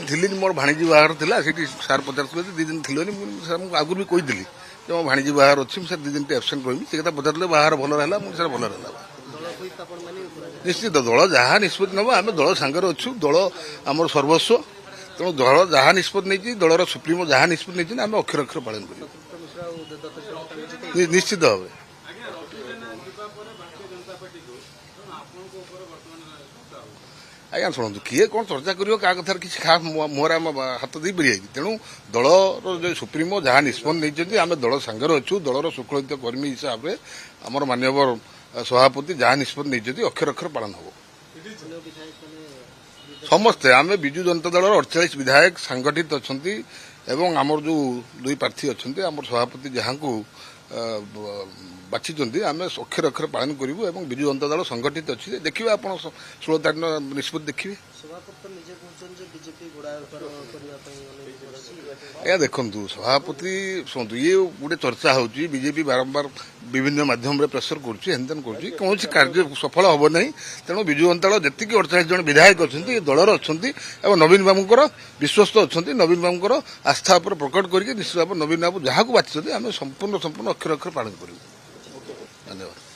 थिली मोर भाणीजी बाहर थिला सेठी सार पचारथिले 2 दिन थिलोनी सर मु आगु भी कहिदिली जे मो भाणीजी बाहर अछि सर 2 दिन टे एब्सेंट रहिमी से कथा पचारले बाहर भलो रहला मु सर भलो रहला निश्चित दल जहाँ निष्पत्ति नब आम दल सांगे अच्छु दल आम सर्वस्व तेणु दल जहाँ निष्पत्ति नहीं दलर सुप्रीमो जहाँ निष्पत्ति नहीं आम अक्षर अक्षर पालन कर निश्चित भाव आज्ञा शुणु किए कौन चर्चा कर कथा किसी खास मुहर आम हाथ दे पारि तेणु दलर जो सुप्रीमो जहाँ निष्पत्ति नहीं आम दल सांगे अच्छु दलर सुकलित कर्मी हिसाब से आमर माननीय सभापति जहाँ निष्पत्ति नहीं अक्षर अक्षर पालन हम समस्ते आम विजु जनता दल 48 विधायक सांगठित अच्छा एवं आमर जो 2 प्रार्थी अच्छा आम सभापति जहाँ को बाछी आम अक्षर अक्षर पालन करूँ और विजु जनता दल संगठित अच्छी देखिए आप 16 तारीख निष्पत्ति देखिए या देखु सभापति शुणु ये गोटे चर्चा होची बीजेपी बारंबार विभिन्न माध्यम प्रेसर करें कौन कार्य सफल हम ना तेणु विजु जनता दल जी 48 जन विधायक अच्छा दलर अच्छा नवीन बाबूर विश्वस्त अच्छा नवीन बाबूर आस्था पर प्रकट करके निश्चित भाव नवीन बाबू जहाँ को बाछी आम संपूर्ण अक्षर अक्षर पालन करूँ धन्यवाद।